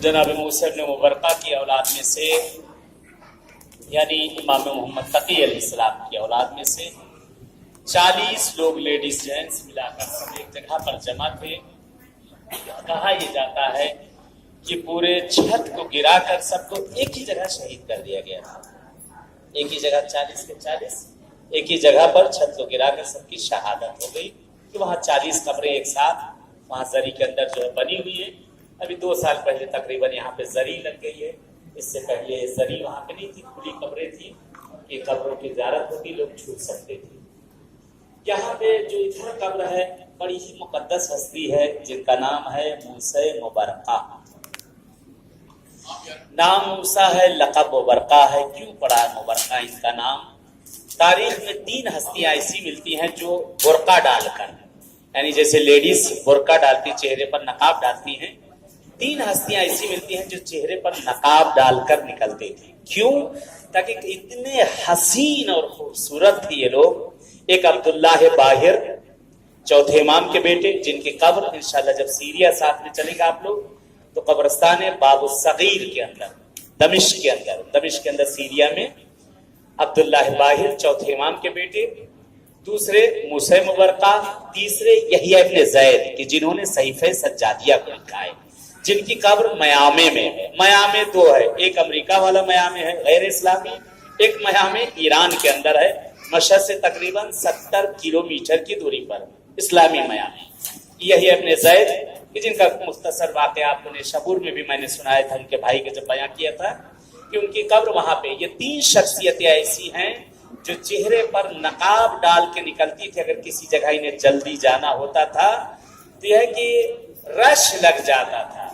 जनाब मूसा इब्न मुबरका की औलाद में से, यानी इमाम मोहम्मद तकी अलैहिस्सलाम की औलाद में से 40 लोग लेडीज जेंट्स मिलाकर सब एक जगह पर जमा थे। कहा यह जाता है कि पूरे छत को गिराकर सबको एक ही जगह शहीद कर दिया गया था। एक ही जगह 40 के 40 एक ही जगह पर छत को गिराकर सबकी शहादत हो गई कि वहाँ 40 कब्रें एक साथ वहाँ जरी के अंदर जो है बनी हुई है। अभी 2 साल पहले तकरीबन यहाँ पे जरी लग गई है। इससे पहले जरी वहाँ पे नहीं थी, खुली कब्रें थी। ये कब्रों की ज़ियारत होती, लोग छू सकते थे। यहाँ पे जो इधर कब्र है बड़ी ही मुकद्दस हस्ती है जिनका नाम है मूसा मुबरका। नाम मूसा है, लक़ब मुबरका है। क्यों पड़ा मुबरका इनका नाम? तारीख में 3 हस्तियां ऐसी मिलती हैं जो बुर्का डालकर, यानी जैसे लेडीज बुर्का डालती चेहरे पर नकाब डालती हैं, 3 हस्तियां ऐसी मिलती हैं जो चेहरे पर नकाब डालकर निकलती थी। क्यों? ताकि इतने हसीन और खूबसूरत थे ये लोग। एक अब्दुल्लाह बाहिर, चौथे इमाम के बेटे, जिनकी कब्र इंशाल्लाह जब सीरिया साथ में चलेगा आप लोग तो कब्रिस्तान है बाबू सगीर के अंदर, दमिश्क के अंदर सीरिया में अब्दुल्लाह बाहिर चौथे इमाम के बेटे, दूसरे मूसा मुबरका, तीसरे यहिया इब्न ज़ैद कि जिन्होंने सहीफे सज्जादिया को लिखा है, जिनकी कब्र मयामे में है। मयामे 2 है, एक अमेरिका वाला मयामे है गैर इस्लामी, एक मयामे ईरान के अंदर है, मशहद से तकरीबन 70 किलोमीटर की दूरी पर इस्लामी मयामे। यहिया इब्न ज़ैद कि जिनका मुख्तसर वाक़या आपको नेशबूर में भी मैंने सुनाया था, उनके भाई के जब बयां किया था कि उनकी कब्र वहां पे। ये 3 शख्सियतें ऐसी हैं जो चेहरे पर नकाब डाल के निकलती थी। अगर किसी जगह इन्हें जल्दी जाना होता था तो यह कि रश लग जाता था,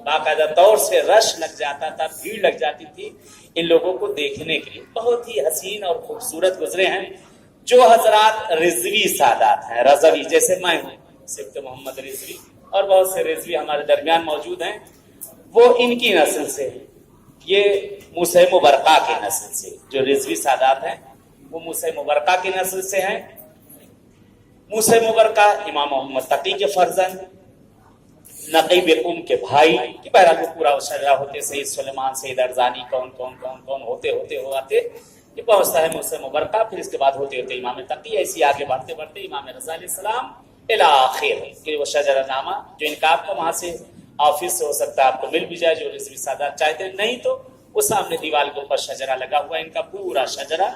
बाकायदा तौर से रश लग जाता था, भीड़ लग जाती थी इन लोगों को देखने के लिए। बहुत ही हसीन और खूबसूरत गुजरे हैं। जो हजरात रिजवी सादात हैं, रजवी, जैसे मैं हूँ सिफ्त मोहम्मद रिजवी, और बहुत से रिजवी हमारे दरमियान मौजूद हैं, वो इनकी नस्ल से हैं। ये मूसा मुबरका की नस्ल से, जो रिजवी सादात हैं वो मूसा मुबरका की नस्ल से हैं। मूसा मुबरका इमाम मोहम्मद तकी के फर्जंद, नकीब उम के भाई कि बहरहाल पूरा शजरा होते, सईद सुलेमान, सईद अरजानी, कौन होते ये पहुंचता है मूसा मुबरका। फिर इसके बाद होते होते इमाम तकी, ऐसी आगे बढ़ते बढ़ते इमाम रज़ा अलैहिस्सलाम इला आखिर कि वो शजरानामा जो इनका आपका वहां से ऑफिस से हो सकता है आपको मिल भी जाए, जो रिजवी सादात चाहते हैं। नहीं तो वो सामने दीवार के ऊपर शजरा लगा हुआ है, इनका पूरा शजरा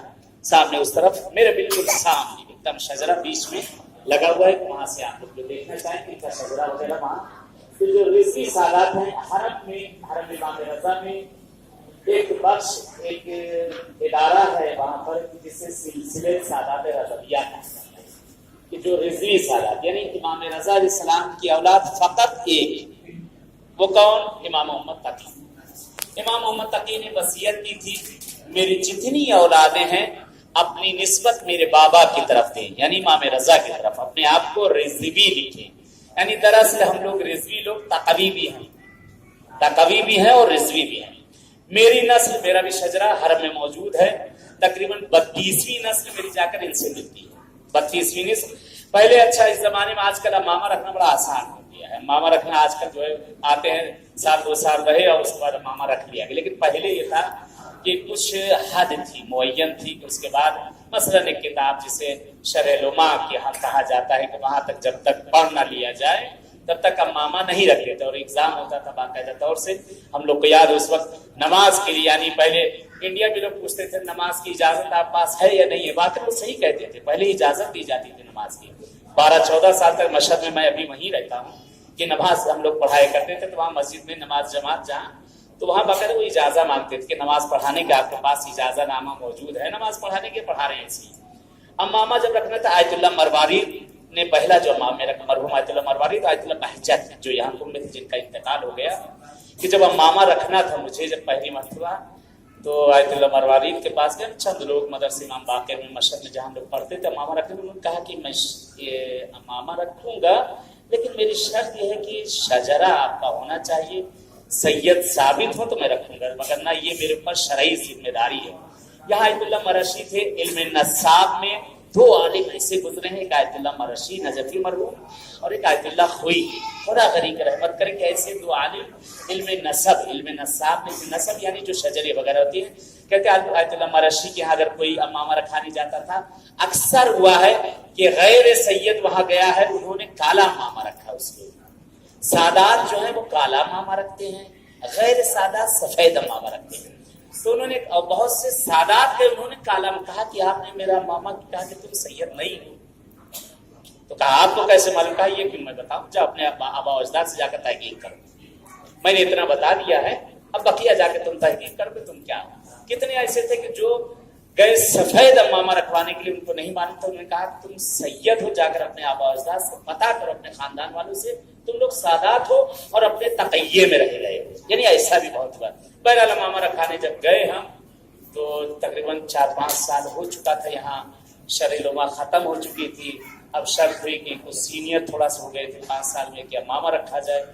सामने उस तरफ, मेरे बिल्कुल सामने एकदम शजरा बीच में लगा हुआ है। वहां से आप लोग देखना चाहेंगे इनका शजरा वगैरह वहां। तो जो रिजवी सादात हैं, हरम इमाम रज़ा में एक बख्श, एक इदारा है वहां पर जिससे सिलसिले सादात रज़विया कि जो रिजवी सादात यानी इमाम रज़ा अलैहिस्सलाम की औलाद फकत एक, वो कौन? इमाम मोहम्मद तकी। इमाम मोहम्मद तकी ने वसीयत की थी मेरी जितनी औलादें हैं अपनी निस्बत मेरे बाबा की तरफ दें, यानी इमाम रज़ा की तरफ, अपने आप को रिजवी लिखें। यानी दरअसल हम लोग रिजवी लोग तकवी भी हैं और रिजवी भी हैं। मेरी नस्ल, मेरा भी शजरा हरम में मौजूद है। तकरीबन 32वीं नस्ल मेरी जाकर इनसे मिलती है। 32वीं नस्ल। पहले अच्छा, इस जमाने में आजकल मामा रखना बड़ा आसान हो गया है। मामा रखना आजकल जो है आते हैं 1-2 साल रहे और उसके बाद मामा रख लिया गया। लेकिन पहले ये था कि कुछ हद थी, मुअय्यन थी कि उसके बाद मसलन एक किताब जिसे शरह लुमा की कहा जाता है कि वहां तक जब तक पढ़ ना लिया जाए तब तक हम मामा नहीं रख लेते, और एग्जाम होता था बाकायदा तौर से। हम लोग को याद उस वक्त नमाज के लिए, यानी पहले इंडिया में लोग पूछते थे नमाज की इजाजत आप पास है या नहीं है। बात वो सही कहते थे, पहले इजाजत दी जाती थी नमाज की। 12-14 साल तक मशहद में, मैं अभी वहीं रहता हूँ, कि नमाज हम लोग पढ़ाया करते थे। तो वहाँ मस्जिद में नमाज जमात जहाँ, तो वहाँ बाकायदा वो इजाजा मांगते थे कि नमाज पढ़ाने के आपके पास इजाजा नामा मौजूद है, नमाज पढ़ाने के, पढ़ा रहे हैं ऐसी। अब मामा जब रखना था, आयतुल्लाह मरवारी ने पहला जो मेरा मरहूम आयतुल्लाह मरवारी, तो आयतुल्लाह बहजत जो यहाँ में थे जिनका इंतकाल हो गया, कि जब अब मामा रखना था मुझे जब पहली मरतबा, तो आयतुल्लाह मरवारी के पास गए चंद लोग मदरसे इमाम बाकर में मशहद में जहाँ लोग पढ़ते थे। मामा रखने में उन्होंने कहा कि मैं ये मामा रखूंगा, लेकिन मेरी शर्त यह है कि शजरा आपका होना चाहिए, सैयद साबित हो तो मैं रखूंगा, मगर ना ये मेरे ऊपर शरई जिम्मेदारी है। यहाँ आयतुल्लाह मरशी थे इल्म नसाब में دو عالم ایسے گزرے ہیں, ایک آیت اللہ مرشی نجفی مرحوم اور ایک آیت اللہ خوئی, خدا غریق رحمت کرے کہ ایسے دو عالم علم نسب, علم نصاب میں نسب یعنی جو شجرے وغیرہ ہوتی ہیں, کہتے ہیں آیت اللہ مرشی کے یہاں اگر کوئی امامہ رکھانے جاتا تھا, اکثر ہوا ہے کہ غیر سید وہاں گیا ہے, انہوں نے کالا امامہ رکھا اس کو. سادات جو ہیں وہ کالا امامہ رکھتے ہیں, غیر سادات سفید امامہ رکھتے ہیں. تو انہوں نے بہت سے سادات تھے, انہوں نے کالا میں کہا کہ آپ نے میرا امامہ کہا کہ تم سید نہیں ہو. تو کہا آپ کو کیسے معلوم؟ کہا یہ کیوں میں بتاؤں, جا اپنے آبا و اجداد سے جا کر تحقیق کرو, میں نے اتنا بتا دیا ہے, اب بقیہ جا کے تم تحقیق کر کے تم کیا ہو. کتنے ایسے تھے کہ جو گئے سفید امامہ رکھوانے کے لیے, ان کو نہیں معلوم تھا, انہوں نے کہا کہ تم سید ہو, جا کر اپنے آبا و اجداد سے پتا کرو, اپنے خاندان والوں سے, تم لوگ سادات ہو اور اپنے تقیے میں رہ گئے ہو. یعنی ایسا بھی بہت ہوا. بہرحال امامہ رکھانے جب گئے ہم تو تقریباً 4-5 سال ہو چکا تھا, یہاں شرع لما ختم ہو چکی تھی. اب شرط ہوئی کہ کچھ سینئر تھوڑا سا ہو گئے تھے 5 سال میں کہ امامہ رکھا جائے.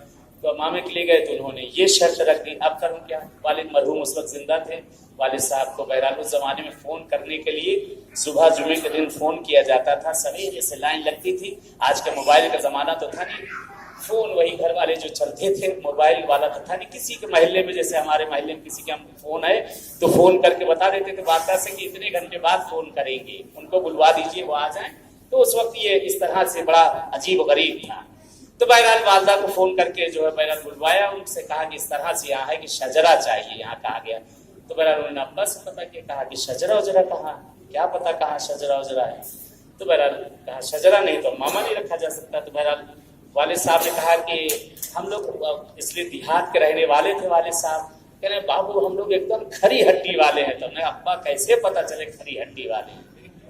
تو امامے کے لیے گئے تو انہوں نے یہ شرط رکھ دی, اب کروں کیا. والد مرحوم اس وقت زندہ تھے, والد صاحب کو بہرحال اس زمانے میں فون کرنے کے لیے صبح جمعے کے دن فون کیا جاتا تھا, سویرے سے لائن لگتی تھی. آج کے موبائل کا زمانہ تو تھا نہیں, فون وہی گھر والے جو چلتے تھے, موبائل والا تو تھا نہیں. کسی کے محلے میں, جیسے ہمارے محلے میں کسی کے ہم فون ہے تو فون کر کے بتا دیتے تھے بارتا سے کہ اتنے گھنٹے بعد فون کریں گے, ان کو بلوا دیجیے وہ آ جائیں. تو اس وقت یہ اس طرح سے بڑا عجیب و غریب تھا. تو بہرحال والدہ کو فون کر کے جو ہے بہرحال بلوایا, ان سے کہا کہ اس طرح سے یہاں ہے کہ شجرہ چاہیے, یہاں کہا گیا. تو بہرحال انہوں نے ابا سے پتا کیا, کہا کہ شجرہ وجرہ کہاں, کیا پتا کہاں شجرہ وجرہ ہے. تو بہرحال کہا شجرہ نہیں تو ماما نہیں رکھا جا سکتا. تو بہرحال والد صاحب نے کہا کہ ہم لوگ اس لیے دیہات کے رہنے والے تھے, والد صاحب کہہ رہے بابو ہم لوگ ایک دم کھری ہڈی والے ہیں. تو میں ابا کیسے پتا چلے کھری ہڈی والے,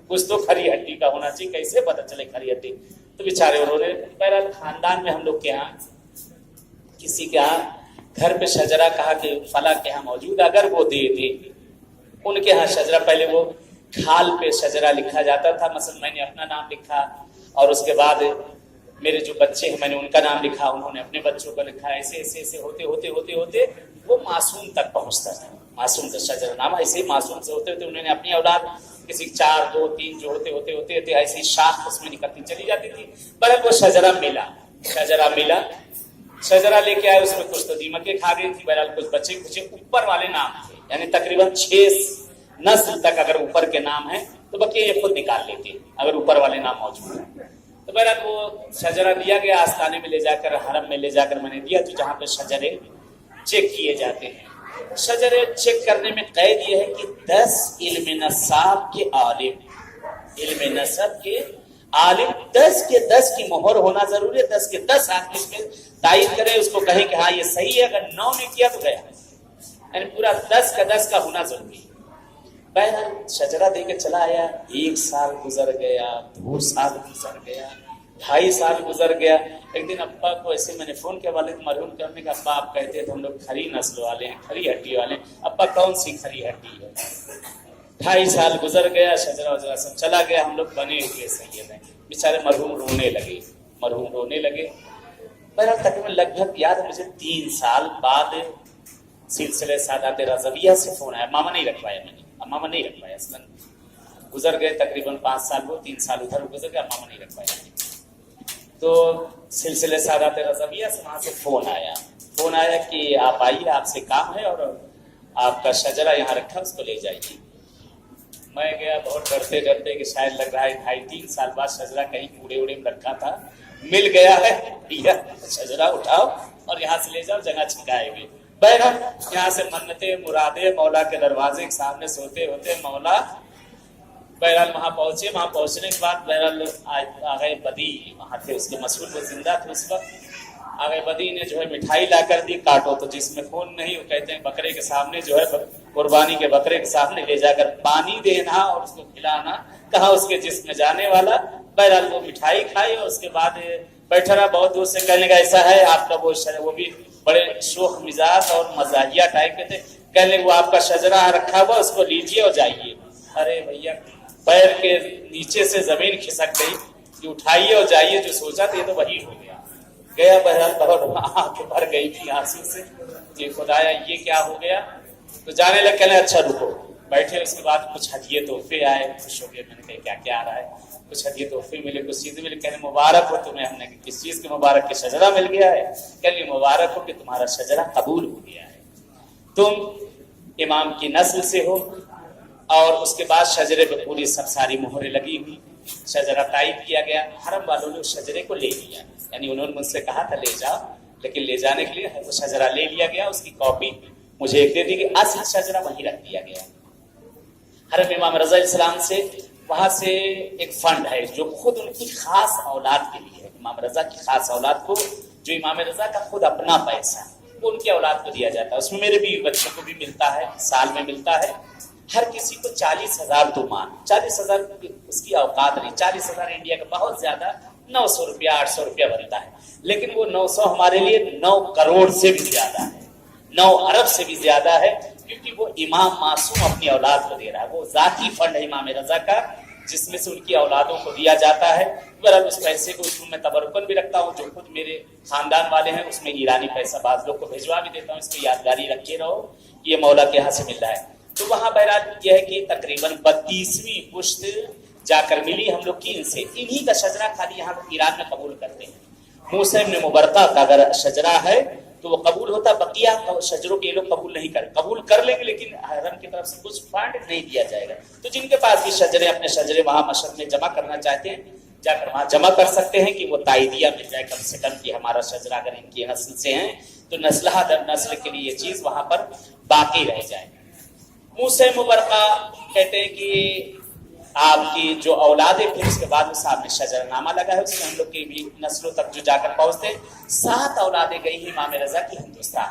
کچھ تو کھری ہڈی کا ہونا چاہیے, کیسے پتا چلے کھری ہڈی. تو بیچارے انہوں نے بہرحال خاندان میں ہم لوگ کے یہاں کسی کے یہاں گھر پہ شجرہ کہا کہ فلاں کے یہاں موجود, اگر وہ دے دے, ان کے یہاں شجرہ پہلے وہ کھال پہ شجرہ لکھا جاتا تھا. مثلا میں نے اپنا نام لکھا اور اس کے بعد میرے جو بچے ہیں میں نے ان کا نام لکھا, انہوں نے اپنے بچوں کا لکھا. ایسے ایسے ایسے ہوتے ہوتے ہوتے ہوتے وہ معصوم تک پہنچتا تھا. معصوم کا شجرہ نامہ ایسے ہی معصوم سے ہوتے ہوتے انہوں نے اپنی اولاد کسی 4 2 3 جو ہوتے ہوتے ہوتے ہوتے ایسی شاخ اس میں نکلتی چلی جاتی تھی. بہرحال وہ شجرہ ملا, شجرہ لے کے آئے, اس میں کچھ تو دیمکیں کھا گئی تھی. بہرحال کچھ بچے کچھ اوپر والے نام تھے, یعنی تقریباً 6 نسل تک اگر اوپر کے نام ہیں تو بقیہ یہ خود نکال لیتے اگر اوپر والے نام موجود ہیں. تو بہرحال وہ شجرہ دیا گیا, آستانے میں لے جا کر, حرم میں لے جا کر میں نے دیا, تو جہاں پہ شجرے چیک کیے جاتے ہیں. شجرے چیک کرنے میں قید یہ ہے کہ 10 علم نصاب کے عالم, علم نسب کے عالم 10 کے 10 کی مہر ہونا ضروری ہے. 10 کے 10 آدمی اس میں تائید کرے, اس کو کہیں کہ ہاں یہ صحیح ہے. اگر 9 نے کیا تو گیا, یعنی پورا 10 کا 10 کا ہونا ضروری ہے. بہرحال شجرہ دے کے چلا آیا. 1 سال گزر گیا, 2 سال گزر گیا, 2.5 سال گزر گیا. ایک دن ابا کو ایسے میں نے فون کیا والد مرحوم کرنے کا, ابا آپ کہتے تھے ہم لوگ کھری نسل والے ہیں, کھری ہڈی والے ہیں. ابا کون سی کھری ہڈی ہے. 2.5 سال گزر گیا, شجرہ وجرہ سب چلا گیا, ہم لوگ بنے ہوئے سید ہیں. بیچارے مرحوم رونے لگے. بہرحال تقریباً لگ بھگ یاد ہے مجھے 3 سال بعد سلسلے سادات رضویہ سے فون آیا. ماما نہیں رکھوایا میں نے, ماما نہیں رکھوایا, اصلا گزر گئے تقریباً 5 سال, وہ 3 سال ادھر گزر گیا, ماما نہیں رکھوایا. تو سلسلے سادات رضویہ سے وہاں سے فون آیا کہ آپ آئیے, آپ سے کام ہے, اور آپ کا شجرہ یہاں رکھا, اس کو لے جائیے. میں گیا بہت ڈرتے کہ شاید لگ رہا ہے 2.5-3 سال بعد شجرہ کہیں کوڑے اوڑے میں رکھا تھا, مل گیا ہے. شجرہ اٹھاؤ اور یہاں سے لے جاؤ, جگہ چھکائے ہوئے. بہرحال یہاں سے منتیں مرادیں مولا کے دروازے کے سامنے سوتے ہوتے مولا. بہرحال وہاں پہنچے, وہاں پہنچنے کے بعد بہرحال آگئے بدی وہاں تھے, اس کے مسئول وہ زندہ تھے اس وقت. آگئے بدی نے جو ہے مٹھائی لا کر دی, کاٹو تو جس میں خون نہیں, وہ کہتے ہیں بکرے کے سامنے جو ہے قربانی کے بکرے کے سامنے لے جا کر پانی دینا اور اس کو کھلانا, کہا اس کے جسم میں جانے والا. بہرحال وہ مٹھائی کھائی اور اس کے بعد بیٹھا رہا. بہت دور سے کہنے لگا ایسا ہے آپ کا وہ بھی بڑے شوخ مزاج اور مزاحیہ ٹائپ کے تھے. کہنے لگے وہ آپ کا شجرہ رکھا ہوا, اس کو لیجیے اور جائیے. ارے بھیا پیر کے نیچے سے زمین کھسک گئی کہ اٹھائیے اور جائیے. جو سوچا تھا یہ تو وہی ہو گیا. بہرحال بہت آنکھ بھر گئی تھی آنسو سے کہ خدایا یہ کیا ہو گیا. تو جانے لگ, کہنے اچھا رکو. बैठे, उसके बाद कुछ हदिये तोहफे आए, खुश हो गए। मैंने कहा क्या क्या आ रहा है? कुछ हदिये तोहफे मिले, कुछ चीजें मिले। कहने मुबारक हो तुम्हें। हमने कहा किस चीज की मुबारक? के शजरा मिल गया है। कहने मुबारक हो कि तुम्हारा शजरा कबूल हो गया है, तुम इमाम की नस्ल से हो। और उसके बाद शजरे पे पूरी सब सारी मोहरें लगी हुई, शजरा टाइप किया गया। हरम वालों ने उस शजरे को ले लिया, यानी उन्होंने मुझसे कहा था ले जाओ, लेकिन ले जाने के लिए वो शजरा ले लिया गया। उसकी कॉपी मुझे एक दे दी कि असली शजरा वहीं रख दिया गया। हरम इमाम रजा इस्लाम से वहां से एक फंड है जो खुद उनकी खास औलाद के लिए है। इमाम रजा की खास औलाद को, जो इमाम रजा का खुद अपना पैसा वो उनकी औलाद को दिया जाता है। उसमें मेरे बीवी बच्चों को भी मिलता है, साल में मिलता है। हर किसी को 40,000 तुमान, 40,000 उसकी औकात नहीं। 40,000 इंडिया का बहुत ज्यादा 900 रुपया 800 रुपया बनता है, लेकिन वो 900 हमारे लिए 9 करोड़ से भी ज्यादा है, 9 अरब से भी ज्यादा है, क्योंकि वो इमाम मासूम अपनी औलाद को दे रहा है। वो जाती फंड है इमाम रजा का, जिसमें से उनकी औलादों को दिया जाता है। बहरहाल उस पैसे को उसमें मैं तबरुकन भी रखता हूँ, जो खुद मेरे खानदान वाले हैं उसमें ईरानी पैसा बाज लोग को भिजवा भी देता हूँ, इसको यादगारी रखे रहो ये मौला के यहाँ से मिल रहा है। तो वहाँ बहरहाल यह है कि तकरीबन 32वीं पुश्त जाकर मिली हम लोग की इनसे। इन्हीं का शजरा खाली यहाँ ईरान में कबूल करते हैं। मूसा इब्न मुबरका का अगर शजरा है तो वो कबूल होता, बकिया शजरों के ये लोग कबूल नहीं कर, कबूल कर लेंगे लेकिन हरम की तरफ से कुछ फंड नहीं दिया जाएगा। तो जिनके पास भी शजरे, अपने शजरे वहां मशहद में जमा करना चाहते हैं, जाकर वहां जमा कर सकते हैं कि वो ताइदिया मिल जाए कम से कम कि हमारा शजरा अगर इनकी नस्ल से है तो नस्ल दर नस्ल के लिए ये चीज वहां पर बाकी रह जाए। मूसा मुबरका कहते हैं कि आपकी जो औलादे, फिर उसके बाद उस साहब ने शजरनामा लगा है, उसमें हम लोग की भी नस्लों तक जो जाकर पहुंचते। 7 औलादे गई हैं इमाम रजा की हिंदुस्तान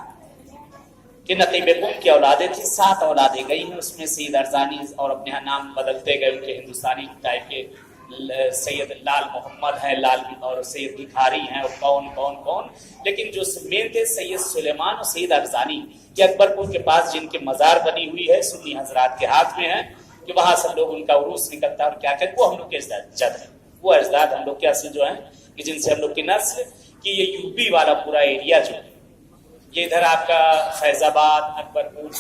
के नकीब कुम की औलादे थी, 7 औलादे गई हैं। उसमें सैयद अरजानी और अपने यहाँ नाम बदलते गए उनके हिंदुस्तानी टाइप के, सैयद लाल मोहम्मद हैं, लाल और सैयद भिखारी हैं, और कौन कौन कौन, लेकिन जो मेन थे सैयद सुलेमान और सैयद अरजानी, ये अकबरपुर के पास जिनके मजार बनी हुई है, सुन्नी हजरात के हाथ में है, कि वहां सब लोग उनका उरूस निकलता है और क्या कहते, वो हम लोग के जद है, वो अजदाद हम लोग के असल जो है कि जिनसे हम लोग की नस्ल कि ये यूपी वाला पूरा एरिया जो है, ये इधर आपका फैजाबाद, अकबरपुर,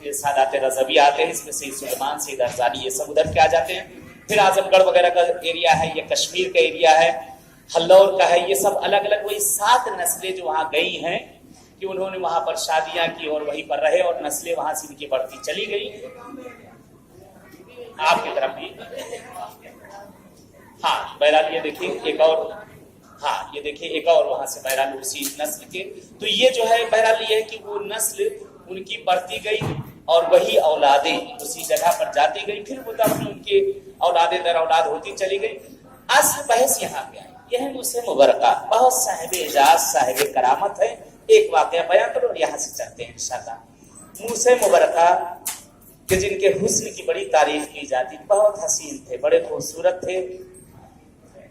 ये सादात रजवी आते हैं, इसमें सैयद सुलेमान, सैयद अरजानी, ये सब उधर के आ जाते हैं। फिर आजमगढ़ वगैरह का एरिया है, ये कश्मीर का एरिया है, हल्लौर का है, ये सब अलग अलग वही 7 नस्लें जो वहां गई हैं कि उन्होंने वहां पर शादियां की और वहीं पर रहे और नस्लें वहां से इनकी बढ़ती चली गई। आपकी तरफ भी हाँ बहरहाल ये देखिए एक और, हाँ ये देखिए एक और वहां से बहरहाल उसी नस्ल के। तो ये जो है बहरहाल ये है कि वो नस्ल उनकी बढ़ती गई और वही औलादें उसी जगह पर जाती गई, फिर वो तब उनके औलादे दर औलाद होती चली गई। असल बहस यहाँ पे आई, यह मूसा मुबरका बहुत साहिब एजाज साहिब करामत है। एक वाकया बयान करो, यहाँ से चलते हैं इंशाल्लाह। मूसा मुबरका कि जिनके हुस्न की बड़ी तारीफ की जाती, बहुत हसीन थे, बड़े खूबसूरत थे,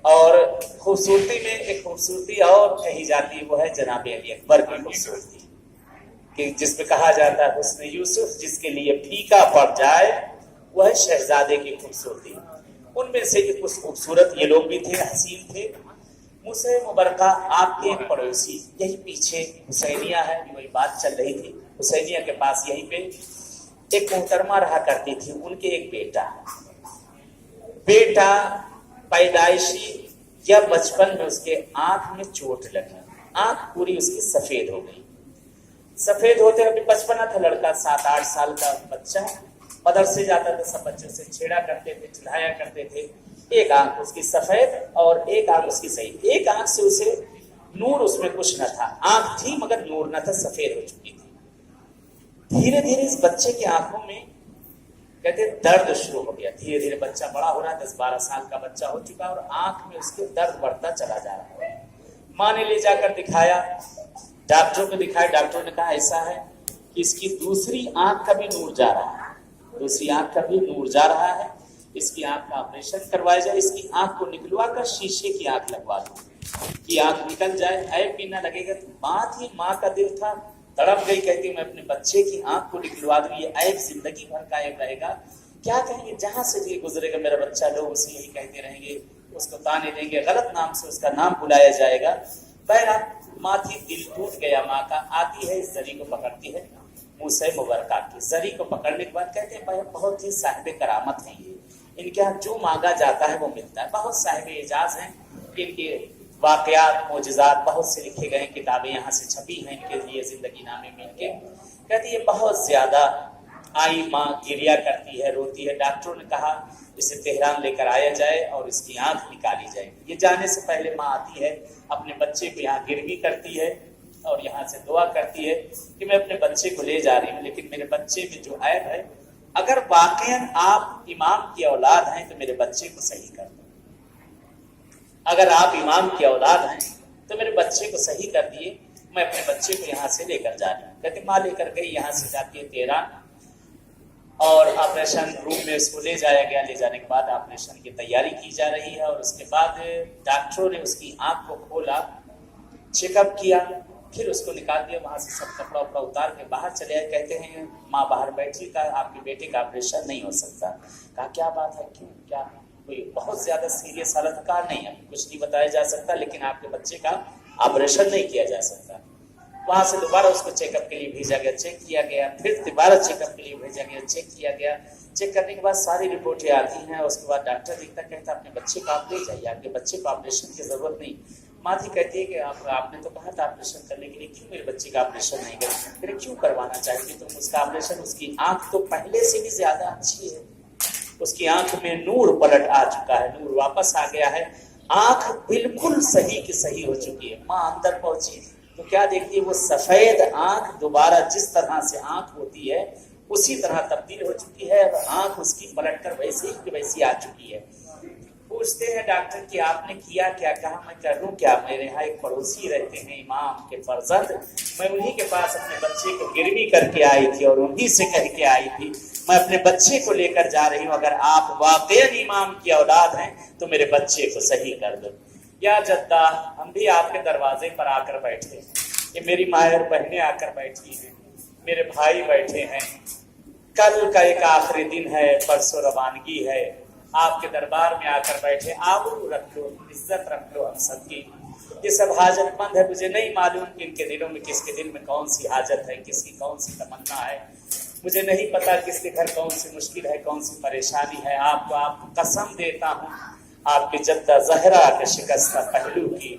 और खूबसूरती में एक खूबसूरती और कही जाती है, वो है जनाब अली अकबर की खूबसूरती, कि जिसमें कहा जाता है हुस्न यूसुफ जिसके लिए फीका पड़ जाए वह शहजादे की खूबसूरती। उनमें से कुछ खूबसूरत ये लोग भी थे, हसीन थे। मूसा मुबरका आपके एक पड़ोसी, यही पीछे हुसैनिया है, वही बात चल रही थी, हुसैनिया के पास यहीं पे एक मोहतरमा रहा करती थी, उनके एक बेटा पैदाइशी या बचपन में उसके आंख में चोट लगी, आंख पूरी उसकी सफेद हो गई। सफेद होते अभी बचपना था, लड़का 7-8 साल का बच्चा, मदरसे जाता था, सब बच्चों से छेड़ा करते थे, चिल्लाया करते थे। एक आंख उसकी सफेद और एक आंख उसकी सही, एक आंख से उसे नूर उसमें कुछ न था, आंख थी मगर नूर न था, सफेद हो चुकी थी। धीरे धीरे इस बच्चे की आंखों में कहते दर्द शुरू हो गया, धीरे धीरे बच्चा बड़ा हो रहा है, 10-12 साल का बच्चा हो चुका और आंख में उसके दर्द बढ़ता चला जा रहा है। माँ ने ले जाकर दिखाया, डॉक्टरों को दिखाया, डॉक्टरों ने कहा ऐसा है कि इसकी दूसरी आंख का भी नूर जा रहा है, दूसरी आंख का भी नूर जा रहा है, इसकी आंख का ऑपरेशन करवाया जाए, इसकी आंख को निकलवा कर शीशे की आंख लगवा दो कि आंख निकल जाए, ऐब भी ना लगेगा। तो बात ही माँ का दिल था, तड़प गई, कहती मैं अपने बच्चे की आंख को निकलवा दूं, ये ऐब जिंदगी भर का ऐब रहेगा, क्या कहेंगे, जहां से भी गुजरेगा मेरा बच्चा लोग उसे यही कहते रहेंगे, उसको ताने देंगे, गलत नाम से उसका नाम बुलाया जाएगा। बहरहाल माँ थी, दिल टूट गया माँ का, आती है इस जरी को पकड़ती है موسیٰ مبارکہ کی زری کو پکڑنے کے بعد کہتے ہیں بہت ہی صاحب کرامت ہیں یہ، ان کے ہاں جو مانگا جاتا ہے وہ ملتا ہے، بہت صاحب اعجاز ہیں، ان کے واقعات معجزات بہت سے لکھے گئے، کتابیں یہاں سے چھپی ہیں ان کے لیے زندگی نامے میں ان کے۔ کہتے ہیں بہت زیادہ آئی ماں گریا کرتی ہے، روتی ہے، ڈاکٹروں نے کہا اسے تہران لے کر آیا جائے اور اس کی آنکھ نکالی جائے۔ یہ جانے سے پہلے ماں آتی ہے، اپنے بچے کو یہاں گروی کرتی ہے اور یہاں سے دعا کرتی ہے کہ میں اپنے بچے کو لے جا رہی ہوں، لیکن میرے بچے میں جو عیب ہے، اگر واقعاً آپ امام کی اولاد ہیں تو میرے بچے کو صحیح کر دو، اگر آپ امام کی اولاد ہیں تو میرے بچے کو صحیح کر دیے، میں اپنے بچے کو یہاں سے لے کر جا رہی ہوں۔ کہتے ماں لے کر گئی، یہاں سے جاتی ہے تہران اور آپریشن روم میں اس کو لے جایا گیا۔ لے جانے کے بعد آپریشن کی تیاری کی جا رہی ہے اور اس کے بعد ڈاکٹروں نے اس کی آنکھ کو کھولا، چیک اپ کیا، پھر اس کو نکال دیا، وہاں سے سب کپڑا وپڑا اتار کے باہر چلے آئے۔ کہتے ہیں ماں باہر بیٹھی، کہا آپ کے بیٹے کا آپریشن نہیں ہو سکتا۔ کہا کیا بات ہے، کیوں، کیا کوئی بہت زیادہ سیریس حالت؟ کہا نہیں، ابھی کچھ نہیں بتایا جا سکتا، لیکن آپ کے بچے کا آپریشن نہیں کیا جا سکتا۔ وہاں سے دوبارہ اس کو چیک اپ کے لیے بھیجا گیا، چیک کیا گیا، پھر دوبارہ چیک اپ کے لیے بھیجا گیا، چیک کیا گیا۔ چیک کرنے کے بعد ساری رپورٹیں آتی ہیں، اس کے بعد ڈاکٹر دیکھتا، کہتا اپنے بچے کو آپ لے جائیے، آپ کے بچے کو آپریشن کی ضرورت نہیں۔ ماں تھی کہتی ہے کہ آپ نے تو کہا تھا آپریشن کرنے کے لیے، کیوں میرے بچے کا آپریشن نہیں کریں؟ پھر کیوں کروانا چاہیے تم اس کا آپریشن؟ اس کی آنکھ تو پہلے سے بھی زیادہ اچھی ہے، اس کی آنکھ میں نور پلٹ آ چکا ہے، نور واپس آ گیا ہے، آنکھ بالکل صحیح کی صحیح ہو چکی ہے۔ ماں اندر پہنچی تو کیا دیکھتی ہے، وہ سفید آنکھ دوبارہ جس طرح سے آنکھ ہوتی ہے اسی طرح تبدیل ہو چکی ہے، اور آنکھ اس کی پلٹ کر ویسی کی ویسی آ چکی ہے۔ پوچھتے ہیں ڈاکٹر کہ آپ نے کیا کیا؟ کہا میں کروں کیا، میرے یہاں ایک پڑوسی رہتے ہیں امام کے فرزند، میں انہی کے پاس اپنے بچے کو گروی کر کے آئی تھی اور انہی سے کہہ کے آئی تھی میں اپنے بچے کو لے کر جا رہی ہوں، اگر آپ واقعاً امام کی اولاد ہیں تو میرے بچے کو صحیح کر دو۔ یا جدہ، ہم بھی آپ کے دروازے پر آ کر بیٹھے، یہ میری مائیں اور بہنیں آ کر بیٹھی ہیں، میرے بھائی بیٹھے ہیں، کل کا ایک آخری دن ہے، پرسوں روانگی ہے، آپ کے دربار میں آ کر بیٹھے، آبرو رکھ لو، عزت رکھ لو ہم سب کی۔ یہ سب حاجت مند ہے، مجھے نہیں معلوم کہ ان کے دلوں میں، کس کے دل میں کون سی حاجت ہے، کس کی کون سی تمنا ہے، مجھے نہیں پتا کس کے گھر کون سی مشکل ہے، کون سی پریشانی ہے۔ آپ کو قسم دیتا ہوں آپ کی جدہ زہرا کے شکستہ پہلو کی،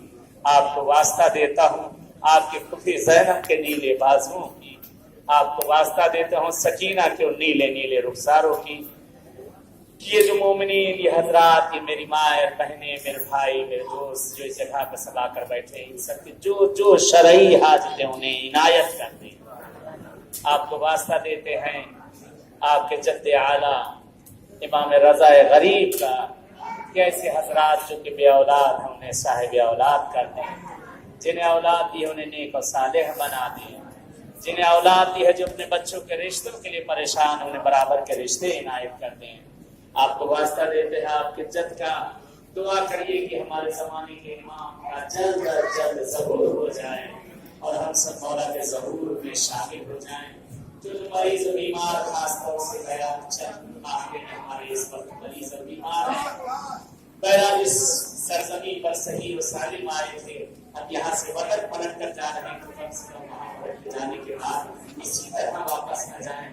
آپ کو واسطہ دیتا ہوں آپ کے پھوپھی زینب کے نیلے بازوؤں کی، آپ کو واسطہ دیتا ہوں سکینہ کے نیلے نیلے رخساروں کی۔ یہ جو مومنین، یہ حضرات، یہ میری ماں اور بہنیں، میرے بھائی، میرے دوست جو اس جگہ پہ سب آ کر بیٹھے، ان سب کی جو شرعی حاجتیں انہیں عنایت کر دیں۔ آپ کو واسطہ دیتے ہیں آپ کے جد اعلیٰ امام رضا غریب کا کہ ایسے حضرات جو کہ بے اولاد ہیں انہیں صاحب اولاد کر دیں، جنہیں اولاد دی ہے انہیں نیک و صالح بنا دیں، جنہیں اولاد دی ہے جو اپنے بچوں کے رشتوں کے لیے پریشان ہیں انہیں برابر کے رشتے عنایت کر دیں۔ آپ کو واسطہ دیتے ہیں آپ کے جد کا، دعا کریے کہ ہمارے زمانے کے امام کا جلد از جلد ظہور ہو جائے اور ہم سب مولا کے ظہور میں شامل ہو جائیں۔ جو مریض و بیمار خاص طور سے بیان چند آخر میں ہمارے اس وقت مریض و بیمار ہیں، بہرحال اس سرزمین پر صحیح و سالم آئے تھے، اب یہاں سے وطن پلٹ کر جا رہے ہیں، تو کم سے کم وہاں پلٹ جانے کے بعد اسی طرح واپس نہ جائیں۔